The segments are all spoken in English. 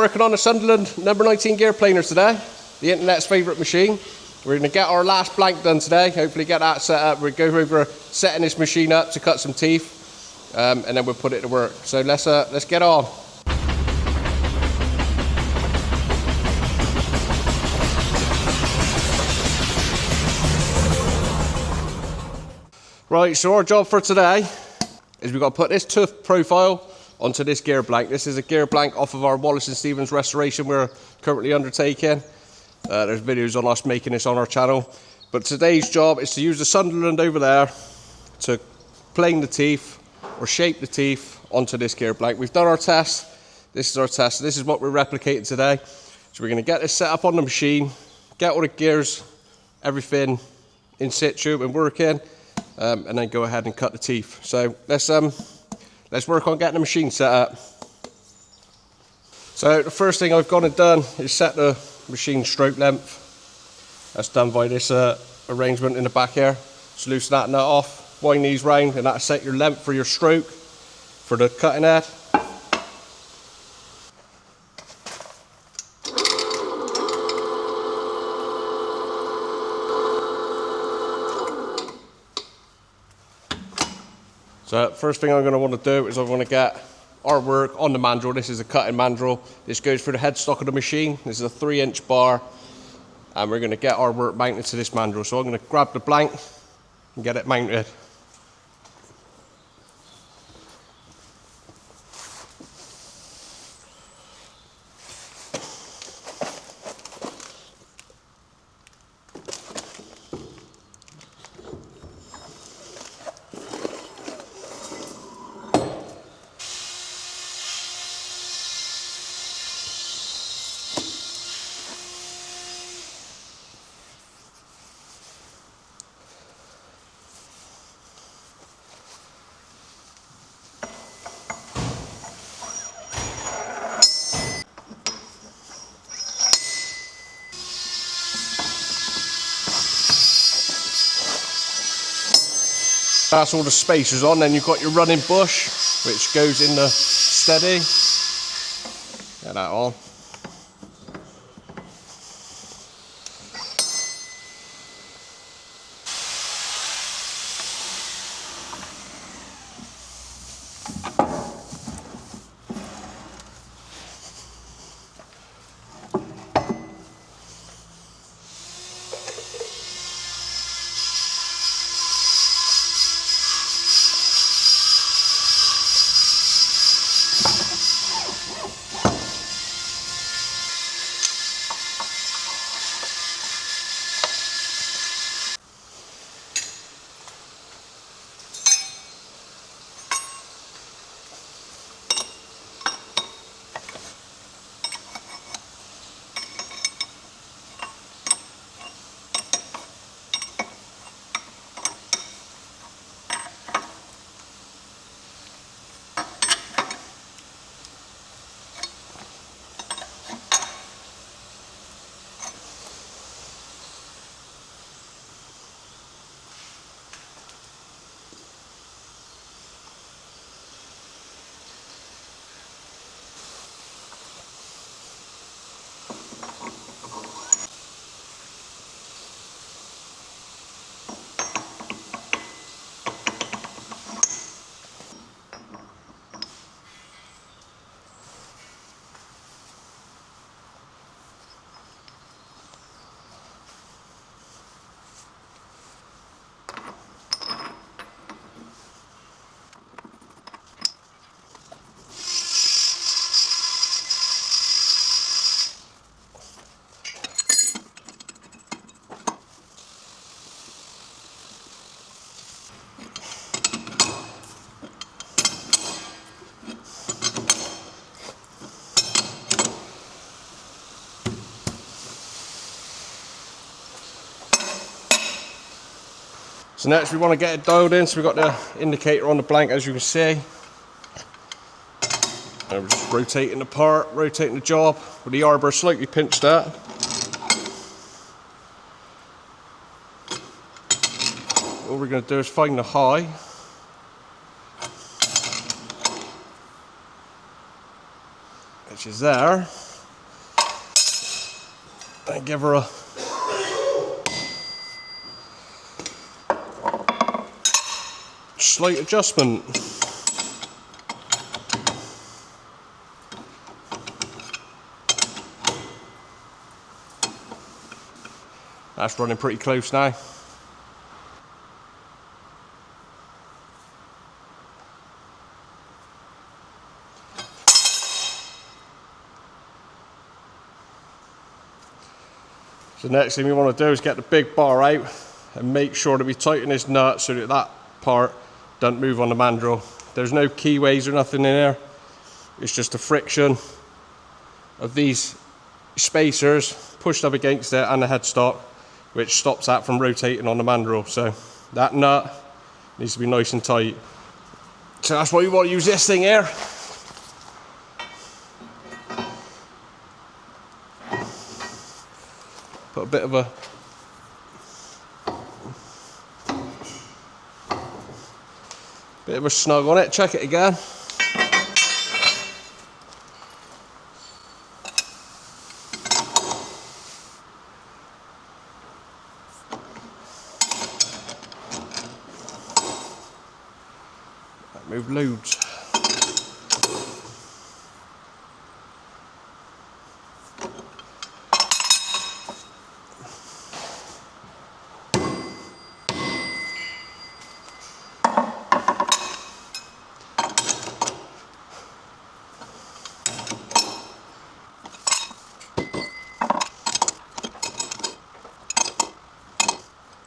Working on a Sunderland number 19 gear planer today, the internet's favourite machine. We're going to get our last blank done today, hopefully get that set up. We'll go over setting this machine up to cut some teeth, and then we'll put it to work. So let's get on. Right, so our job for today is we've got to put this tooth profile onto this gear blank. This is a gear blank off of our Wallace & Stevens restoration we're currently undertaking. There's videos on us making this on our channel. But today's job is to use the Sunderland over there to plane the teeth or shape the teeth onto this gear blank. We've done our test. This is our test. This is what we're replicating today. So we're going to get this set up on the machine, get all the gears, everything in situ and working, and then go ahead and cut the teeth. So let's work on getting the machine set up. So the first thing I've gone and done is set the machine stroke length. That's done by this arrangement in the back here. Just loosen that nut off, wind these round, and that'll set your length for your stroke for the cutting head. So first thing I'm going to want to do is I want to get our work on the mandrel. This is a cutting mandrel. This goes through the headstock of the machine. This is a 3-inch bar, and we're going to get our work mounted to this mandrel. So I'm going to grab the blank and get it mounted. That's all the spacers on. Then you've got your running bush, which goes in the steady. Get that on. So next we want to get it dialed in, so we've got the indicator on the blank, as you can see. And we're just rotating the part, rotating the job with the arbor slightly pinched up. All we're going to do is find the high. Which is there. and give her a slight adjustment. That's running pretty close now. So the next thing we want to do is get the big bar out and make sure that we tighten this nut so that that part doesn't move on the mandrel. There's no keyways or nothing in there. It's just the friction of these spacers pushed up against it and the headstock, which stops that from rotating on the mandrel. So that nut needs to be nice and tight. So that's why you want to use this thing here. Put a bit of a snug on it. Check it again. Move loads.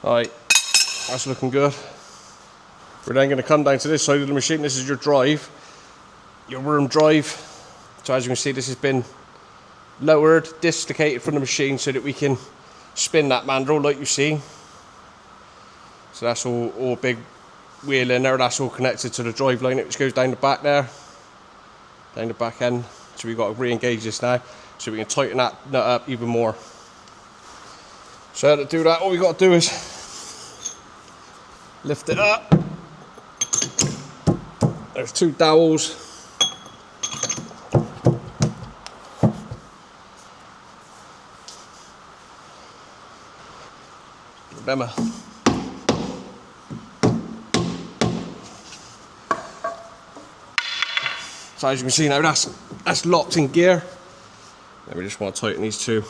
Alright, that's looking good. We're then going to come down to this side of the machine. This is your drive, your worm drive. So as you can see, this has been lowered, dislocated from the machine so that we can spin that mandrel like you've seen. So that's all big wheel in there. That's all connected to the drive line, which goes down the back there, down the back end. So we've got to re-engage this now so we can tighten that nut up even more. So to do that, all we've got to do is lift it up. There's two dowels. Remember. So as you can see now, that's locked in gear. Then we just want to tighten these two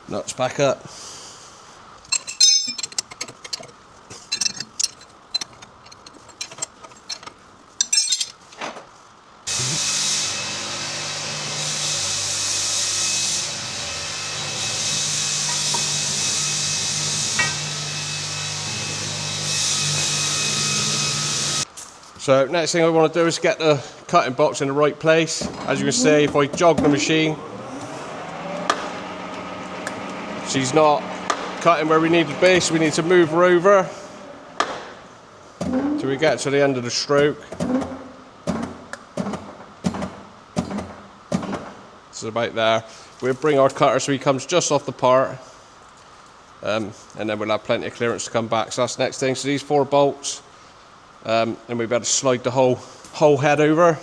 nuts back up. So next thing I want to do is get the cutting box in the right place. As you can see, if I jog the machine, she's not cutting where we need to be, so we need to move her over till we get to the end of the stroke. This is about there. We'll bring our cutter so he comes just off the part, and then we'll have plenty of clearance to come back. So that's the next thing. So these 4 bolts. And we better slide the whole head over.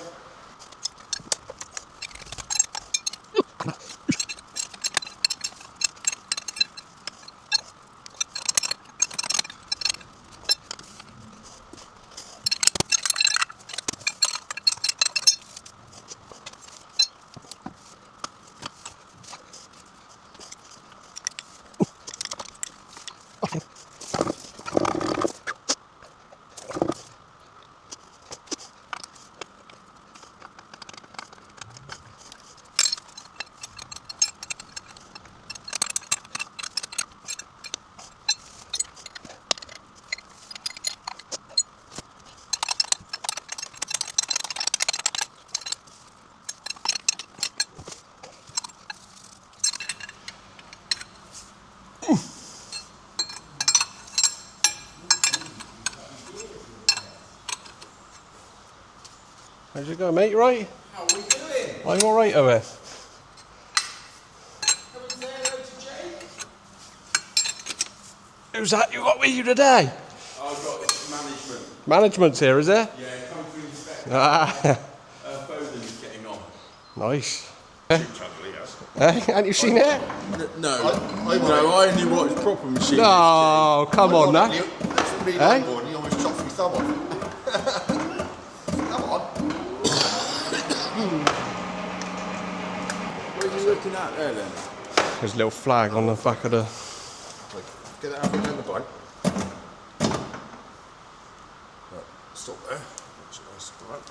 How's it going, mate? You right? How are we doing? I'm alright, Owen. Come and say hello to Jake. Who's that you got with you today? I've got management. Management's here, is there? Yeah, come to inspect. Ah, Bowden's getting on. nice. Hadn't you seen it? No, I only watch proper machines. No, come on now. That's really Eh? board, and he almost chopped my thumb off. Come on. What are you looking at there then? There's a little flag on the back of the... Get it out of the bike. Right, stop there. That's right.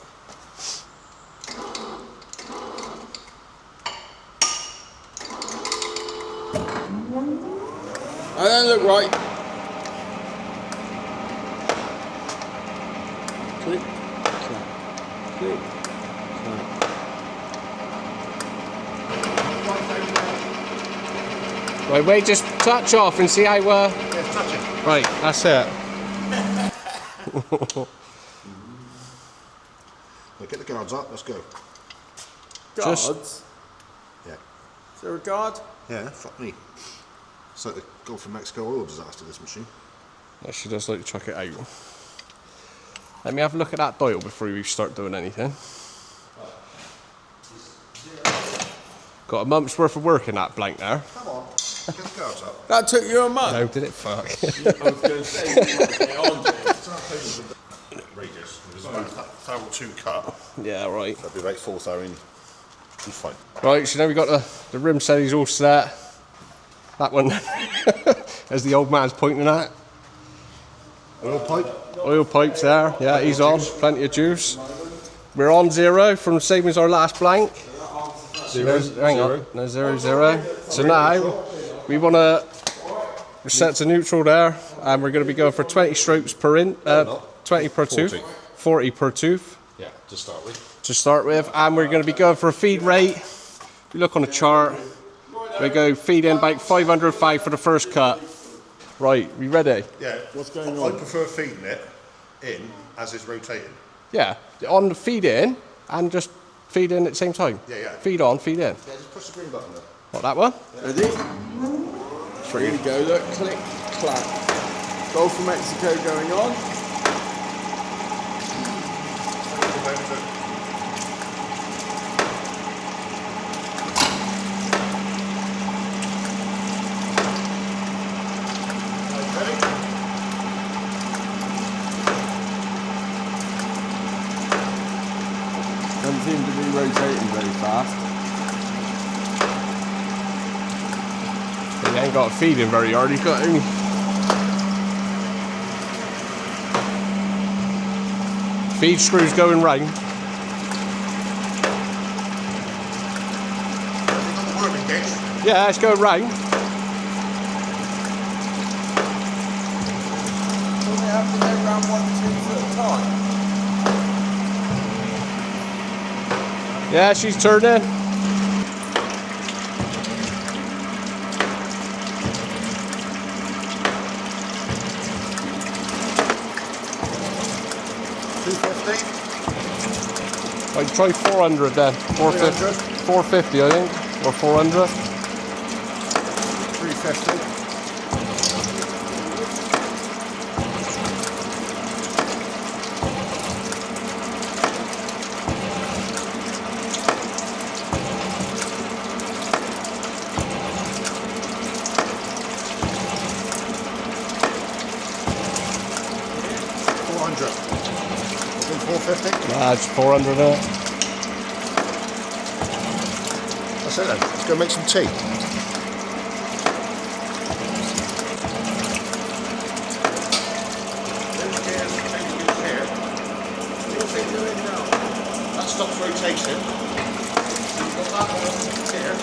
I don't look right. Click, clap, click, clap. Right, wait, just touch off and see how... Yeah, touch it. Right, that's it. Right, get the guards up, let's go. Guards? Yeah. Is there a guard? Yeah, fuck me. It's like the Gulf of Mexico oil disaster, this machine. Yeah, she does like to chuck it out. Let me have a look at that dial before we start doing anything. Got a month's worth of work in that blank there. Come on, get the guards up. That took you a month. No, did it? Fuck. I was going to say, you might get on to it. Radius. There's about 1,002 cut. Yeah, right. That'd be about 4,000. It's fine. Right, so now we got the rim settings all set. That one, as the old man's pointing at. Oil pipe. Oil pipes there. Yeah, he's on. Plenty of juice. We're on 0 from the same as our last blank. Hang on. No, 0, 0. So now we want to set to neutral there, and we're going to be going for 20 strokes per 20 per tooth, 40 per tooth. Yeah, to start with. To start with, and we're going to be going for a feed rate. If you look on the chart, we go feed in about 505 for the first cut. Right, we ready? Yeah. What's going on? I prefer feeding it in as it's rotating. Yeah, on the feed in and just feed in at the same time. Yeah, yeah. Feed on, feed in. Yeah, just push the green button there. What, that one? Ready? Here we go, look, click, clap. Gulf of Mexico going on. Doesn't seem to be rotating very fast. He ain't got feeding very hard, he's got only... Feed screws going round. Yeah, it's going round. So they have to go around 1 tooth at a time. Yeah, she's turning. I'd try 400 then. 450. 450, I think. Or 400. 350. Nah, it's 400 in it. That's it then. Let's go make some tea. That stops rotation. You've got that one here.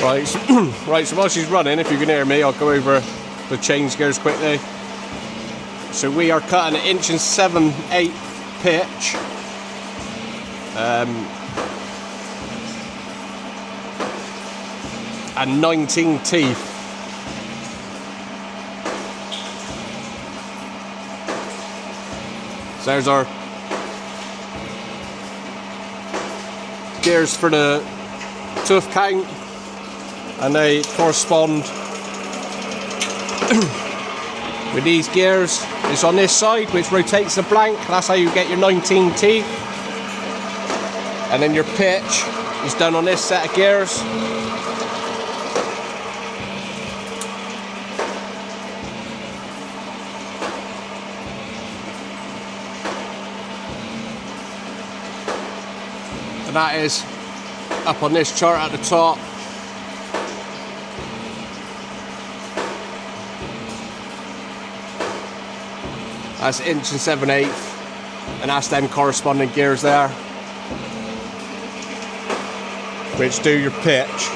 Right, right, so while she's running, if you can hear me, I'll go over the change gears quickly. So we are cutting 1 7/8 pitch. And 19 teeth. So there's our gears for the tooth count, and they correspond with these gears. It's on this side, which rotates the blank. That's how you get your 19 teeth. And then your pitch is done on this set of gears. And that is up on this chart at the top. That's 1 7/8, and that's them corresponding gears there, which do your pitch.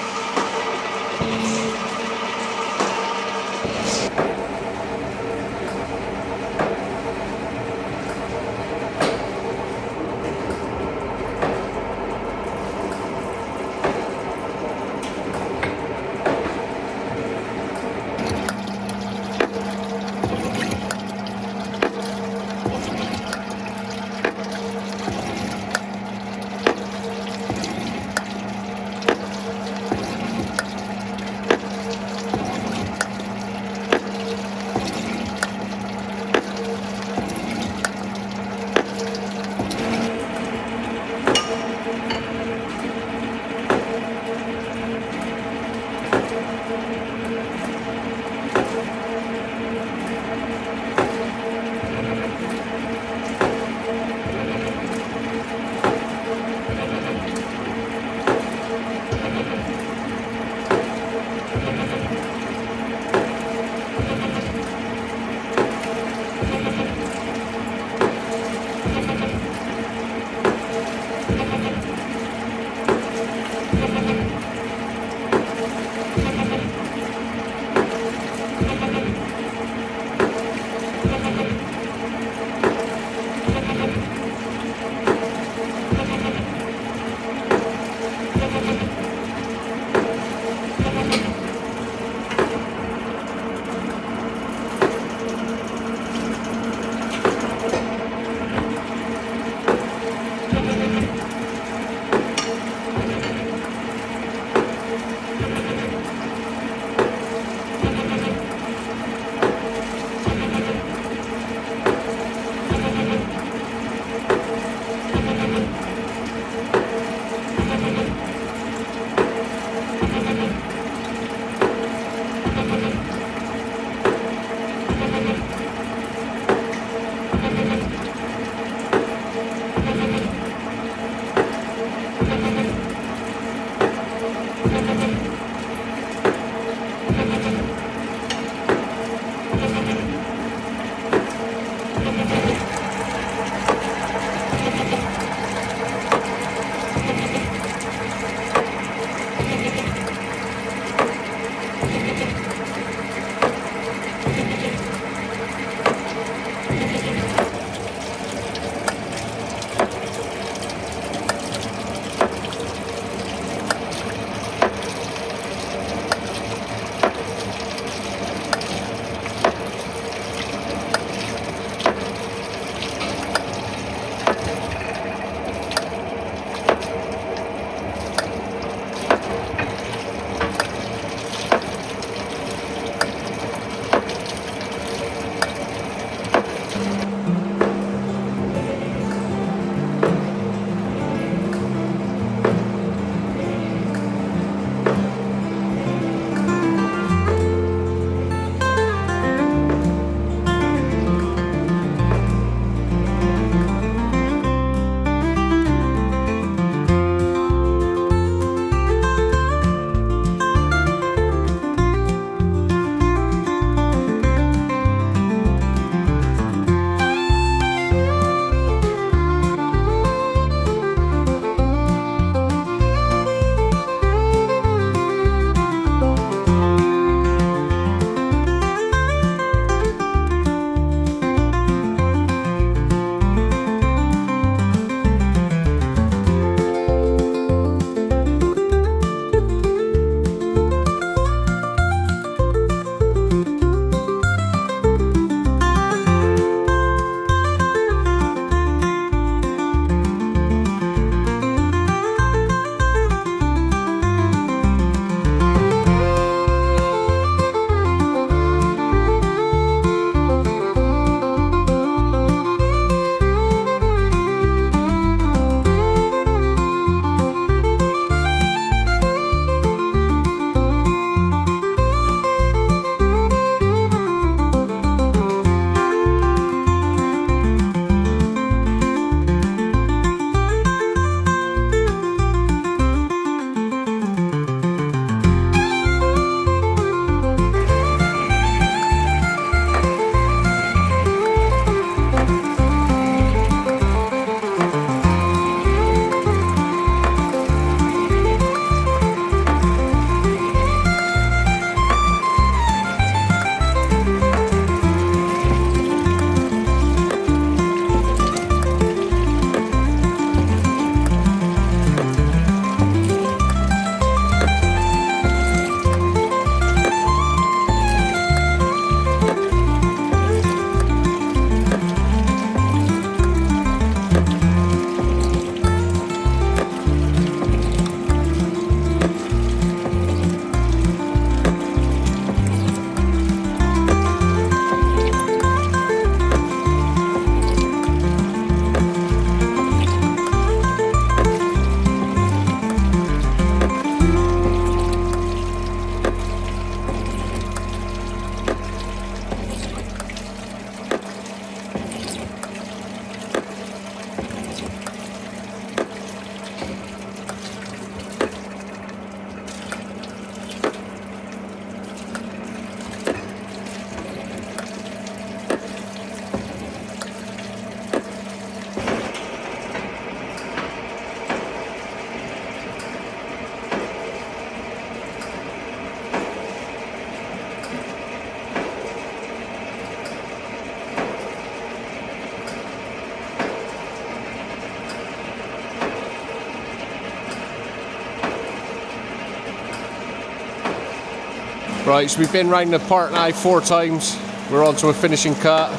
Right, so we've been round the part now 4 times. We're on to a finishing cut.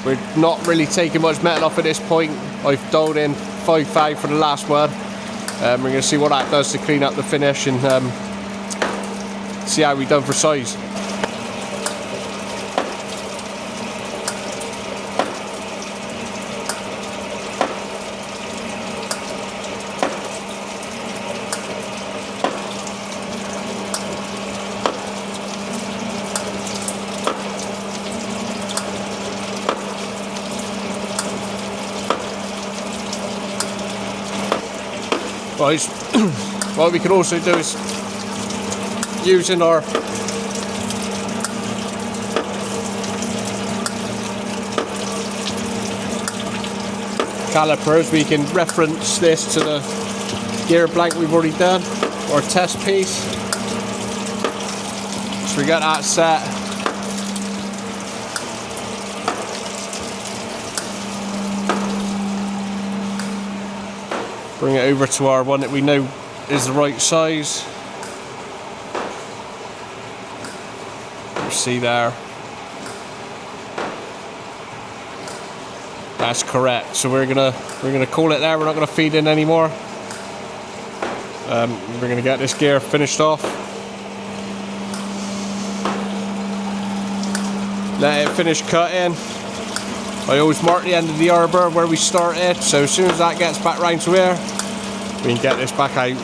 We're not really taking much metal off at this point. I've doled in 5 thou for the last one. We're going to see what that does to clean up the finish and see how we've done for size. Right, what we can also do is using our calipers, we can reference this to the gear blank we've already done, or test piece. So we got that set. Bring it over to our one that we know is the right size. You see there. That's correct. So we're gonna call it there. We're not gonna feed in anymore. We're gonna get this gear finished off. Let it finish cutting. I always mark the end of the arbor where we started, so as soon as that gets back round to here, we can get this back out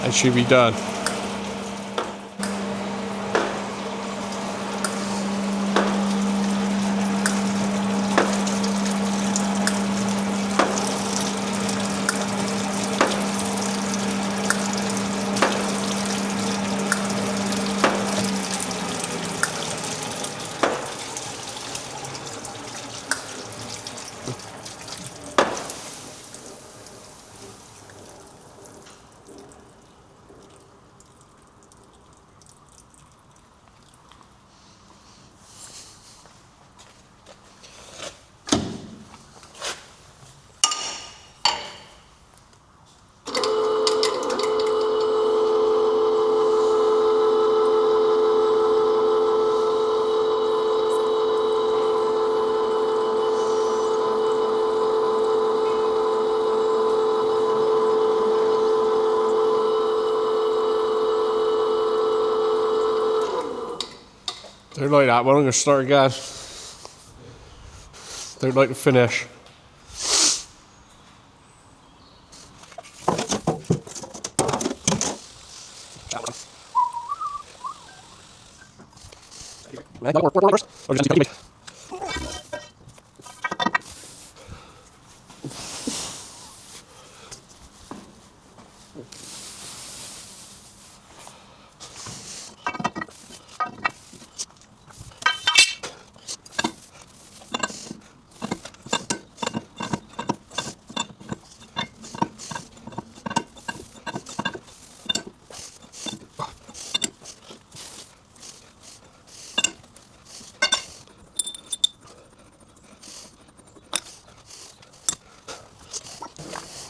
and should be done. Don't like that one, I'm going to start again. Don't like the finish.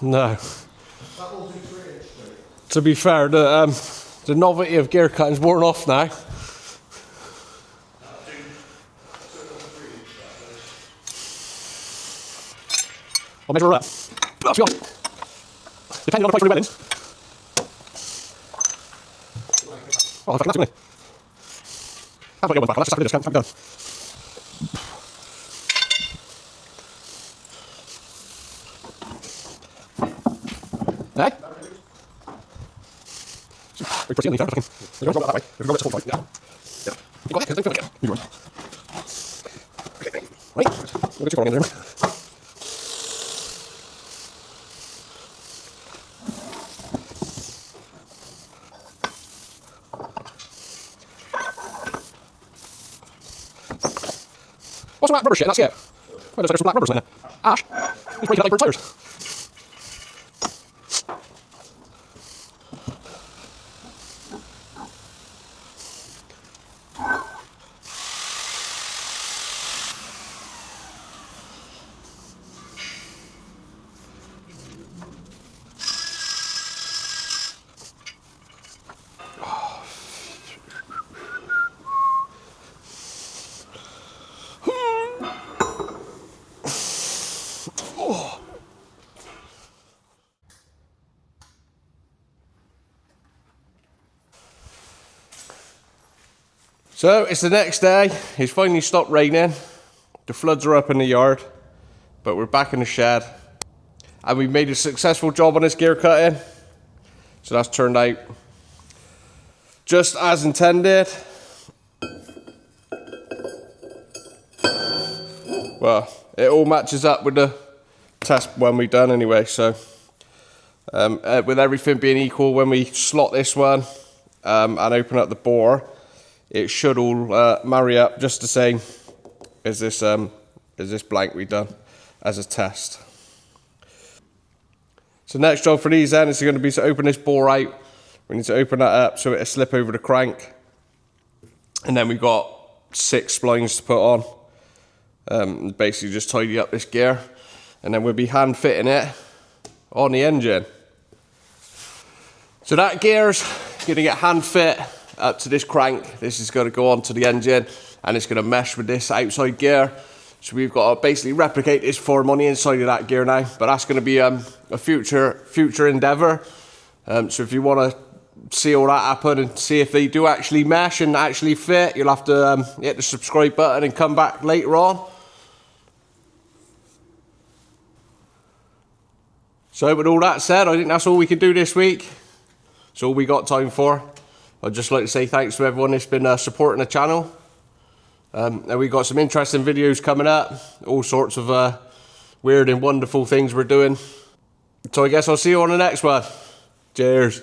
No. To be fair, the novelty of gear cutting's worn off now. I'll measure up. Let's be honest. Depending on the price for the weddings. Oh, fucking that's good. I've got your one back. That's just a discount. I'm done. Hey? Very pretty on the inside, fucking. You don't roll it that way. You roll it to 45. Yeah. Yeah. You go ahead, don't finish it. You run. Okay. Right. We'll get you crawling in there. What's all that rubber shit? That's it. Why does there some black rubbers in there? Ash. He's breaking up like bird tires. So it's the next day, it's finally stopped raining, the floods are up in the yard, but we're back in the shed, and we made a successful job on this gear cutting. So that's turned out just as intended. Well, it all matches up with the test when we done anyway, so with everything being equal, when we slot this one and open up the bore, it should all marry up just the same as this blank we done as a test. So next job for these then is going to be to open this bore out. We need to open that up so it'll slip over the crank, and then we've got 6 splines to put on. Basically just tidy up this gear, and then we'll be hand fitting it on the engine. So that gear's going to get hand fit up to this crank. This is going to go onto the engine, and it's going to mesh with this outside gear. So we've got to basically replicate this form on the inside of that gear now, but that's going to be a future endeavour. So if you want to see all that happen and see if they do actually mesh and actually fit, you'll have to hit the subscribe button and come back later on. So with all that said, I think that's all we can do this week. That's all we got time for. I'd just like to say thanks to everyone that's been supporting the channel. And we've got some interesting videos coming up, all sorts of weird and wonderful things we're doing. So I guess I'll see you on the next one. Cheers.